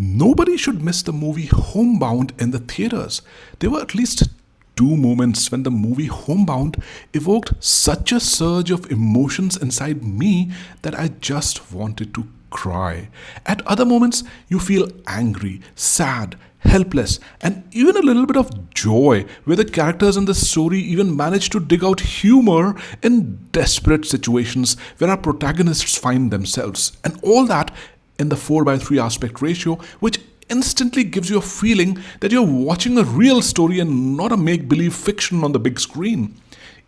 Nobody should miss the movie Homebound in the theaters. There were at least two moments when the movie Homebound evoked such a surge of emotions inside me that I just wanted to cry. At other moments, you feel angry, sad, helpless, and even a little bit of joy, where the characters in the story even manage to dig out humor in desperate situations where our protagonists find themselves. And all that in the 4:3 aspect ratio, which instantly gives you a feeling that you're watching a real story and not a make believe fiction on the big screen.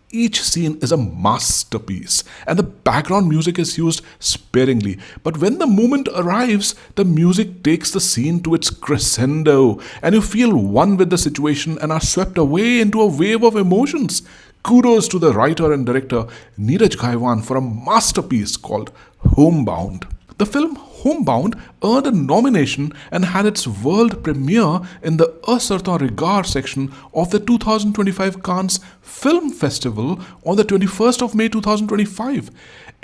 Each scene is a masterpiece, and the background music is used sparingly. But when the moment arrives, the music takes the scene to its crescendo, and you feel one with the situation and are swept away into a wave of emotions. Kudos to the writer and director Neeraj Gaiwan for a masterpiece called Homebound. The film Homebound earned a nomination and had its world premiere in the A Certain Regard section of the 2025 Cannes Film Festival on the 21st of May 2025.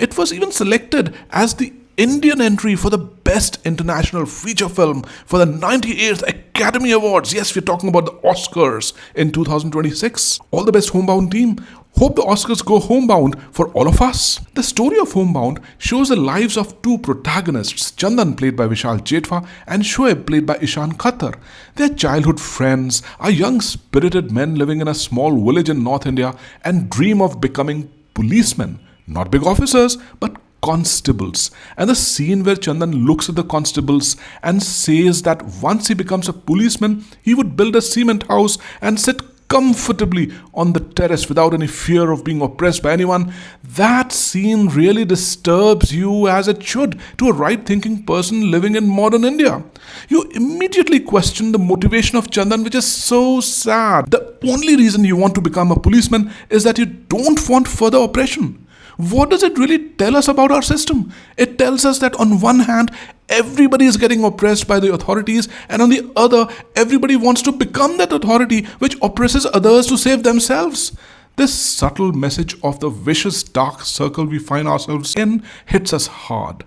It was even selected as the Indian entry for the Best International Feature Film for the 98th Academy Awards. Yes, we're talking about the Oscars in 2026. All the best, Homebound team. Hope the Oscars go homebound for all of us. The story of Homebound shows the lives of two protagonists, Chandan played by Vishal Jetwa and Shoaib played by Ishan Khattar. They're childhood friends, are young spirited men living in a small village in North India and dream of becoming policemen. Not big officers, but constables. And the scene where Chandan looks at the constables and says that once he becomes a policeman, he would build a cement house and sit comfortably on the terrace without any fear of being oppressed by anyone. That scene really disturbs you, as it should, to a right-thinking person living in modern India. You immediately question the motivation of Chandan, which is so sad. The only reason you want to become a policeman is that you don't want further oppression. What does it really tell us about our system? It tells us that on one hand, everybody is getting oppressed by the authorities, and on the other, everybody wants to become that authority which oppresses others to save themselves. This subtle message of the vicious dark circle we find ourselves in hits us hard.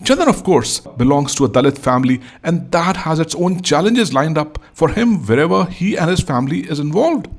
Chandan, of course, belongs to a Dalit family, and that has its own challenges lined up for him wherever he and his family is involved.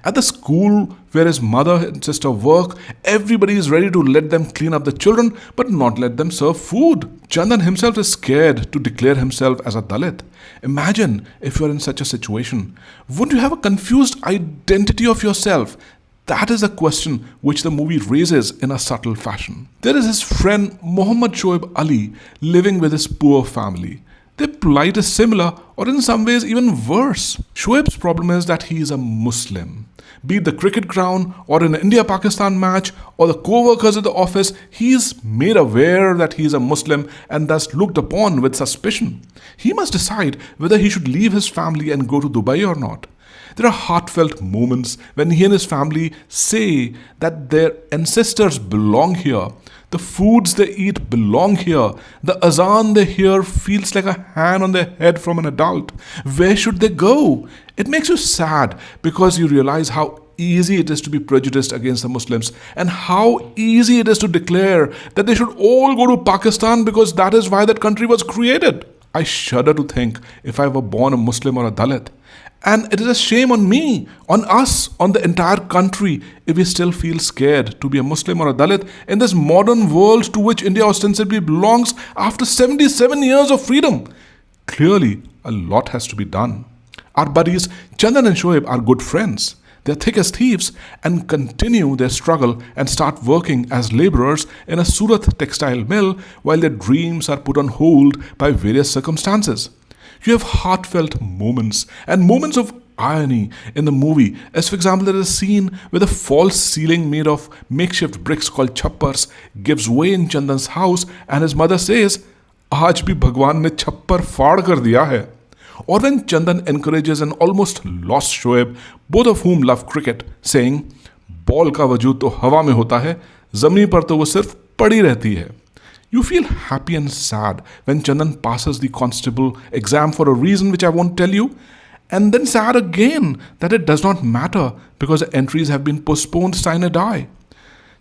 At the school where his mother and sister work, everybody is ready to let them clean up the children but not let them serve food. Chandan himself is scared to declare himself as a Dalit. Imagine if you are in such a situation. Wouldn't you have a confused identity of yourself? That is a question which the movie raises in a subtle fashion. There is his friend Muhammad Shoaib Ali living with his poor family. Their plight is similar, or in some ways even worse. Shoaib's problem is that he is a Muslim. Be it the cricket ground, or an India-Pakistan match, or the co-workers at the office, he is made aware that he is a Muslim and thus looked upon with suspicion. He must decide whether he should leave his family and go to Dubai or not. There are heartfelt moments when he and his family say that their ancestors belong here. The foods they eat belong here. The azan they hear feels like a hand on their head from an adult. Where should they go? It makes you sad because you realize how easy it is to be prejudiced against the Muslims and how easy it is to declare that they should all go to Pakistan because that is why that country was created. I shudder to think if I were born a Muslim or a Dalit. And it is a shame on me, on us, on the entire country if we still feel scared to be a Muslim or a Dalit in this modern world to which India ostensibly belongs after 77 years of freedom. Clearly, a lot has to be done. Our buddies Chandan and Shoaib are good friends. They're thick as thieves and continue their struggle and start working as laborers in a Surat textile mill while their dreams are put on hold by various circumstances. You have heartfelt moments and moments of irony in the movie, as for example there is a scene where the false ceiling made of makeshift bricks called chappars gives way in Chandan's house and his mother says, "Aaj bhi Bhagwan ne chappar faad kar diya hai." Or when Chandan encourages an almost lost Shoaib, both of whom love cricket, saying, "Ball ka वजूद तो हवा में होता है, ज़मीन पर तो वो सिर्फ पड़ी रहती है." You feel happy and sad when Chandan passes the constable exam for a reason which I won't tell you, and then sad again that it does not matter because the entries have been postponed sine die.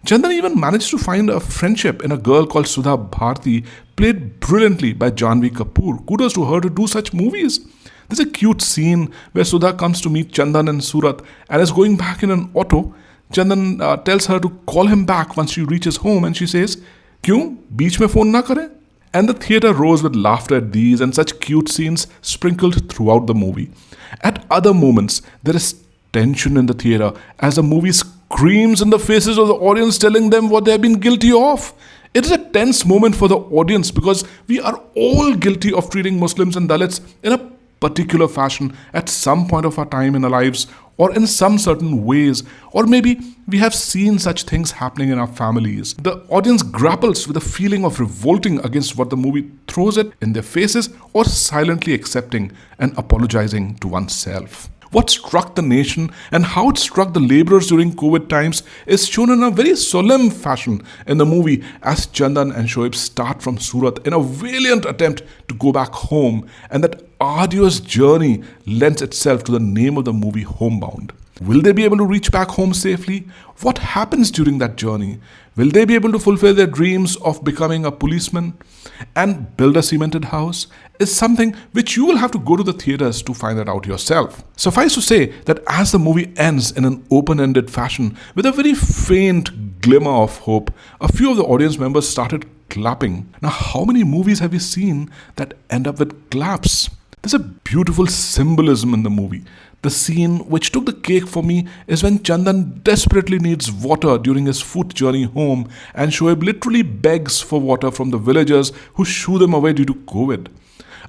Chandan even managed to find a friendship in a girl called Sudha Bharti, played brilliantly by Janvi Kapoor. Kudos to her to do such movies. There's a cute scene where Sudha comes to meet Chandan in Surat and is going back in an auto. Chandan tells her to call him back once she reaches home and she says, "Kyun? Beech mein phone na kare?" And the theatre rose with laughter at these and such cute scenes sprinkled throughout the movie. At other moments, there is tension in the theatre as the movie screams in the faces of the audience, telling them what they have been guilty of. It is a tense moment for the audience because we are all guilty of treating Muslims and Dalits in a particular fashion at some point of our time in our lives, or in some certain ways, or maybe we have seen such things happening in our families. The audience grapples with a feeling of revolting against what the movie throws it in their faces, or silently accepting and apologizing to oneself. What struck the nation and how it struck the laborers during COVID times is shown in a very solemn fashion in the movie as Chandan and Shoaib start from Surat in a valiant attempt to go back home, and that arduous journey lends itself to the name of the movie, Homebound. Will they be able to reach back home safely? What happens during that journey? Will they be able to fulfill their dreams of becoming a policeman and build a cemented house? Is something which you will have to go to the theatres to find that out yourself. Suffice to say that as the movie ends in an open-ended fashion with a very faint glimmer of hope, a few of the audience members started clapping. Now, how many movies have we seen that end up with claps? There's a beautiful symbolism in the movie. The scene which took the cake for me is when Chandan desperately needs water during his foot journey home, and Shoaib literally begs for water from the villagers who shoo them away due to COVID.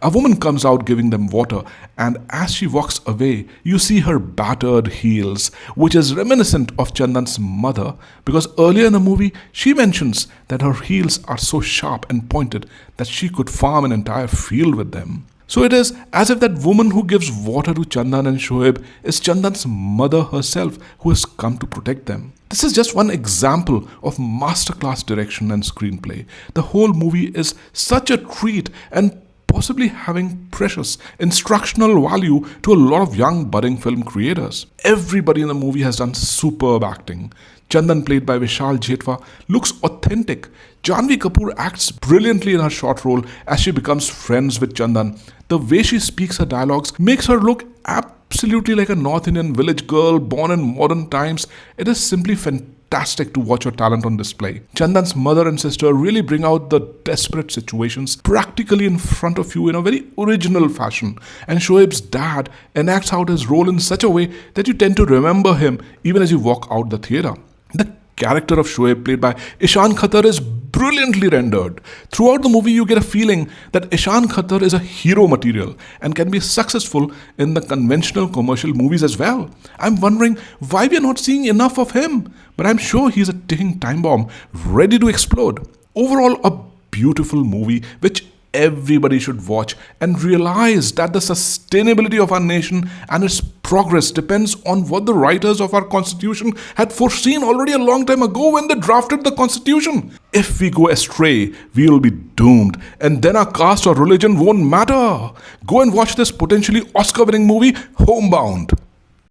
A woman comes out giving them water, and as she walks away, you see her battered heels, which is reminiscent of Chandan's mother, because earlier in the movie, she mentions that her heels are so sharp and pointed that she could farm an entire field with them. So it is as if that woman who gives water to Chandan and Shoaib is Chandan's mother herself, who has come to protect them. This is just one example of masterclass direction and screenplay. The whole movie is such a treat and possibly having precious instructional value to a lot of young budding film creators. Everybody in the movie has done superb acting. Chandan, played by Vishal Jetwa, looks authentic. Janvi Kapoor acts brilliantly in her short role as she becomes friends with Chandan. The way she speaks her dialogues makes her look absolutely like a North Indian village girl born in modern times. It is simply fantastic to watch her talent on display. Chandan's mother and sister really bring out the desperate situations practically in front of you in a very original fashion. And Shoaib's dad enacts out his role in such a way that you tend to remember him even as you walk out the theatre. The character of Shoaib, played by Ishan Khatter, is brilliantly rendered. Throughout the movie, you get a feeling that Ishan Khatter is a hero material and can be successful in the conventional commercial movies as well. I'm wondering why we are not seeing enough of him, but I'm sure he's a ticking time bomb ready to explode. Overall, a beautiful movie which everybody should watch and realize that the sustainability of our nation and its progress depends on what the writers of our constitution had foreseen already a long time ago when they drafted the constitution. If we go astray, we will be doomed, and then our caste or religion won't matter. Go and watch this potentially Oscar-winning movie, Homebound.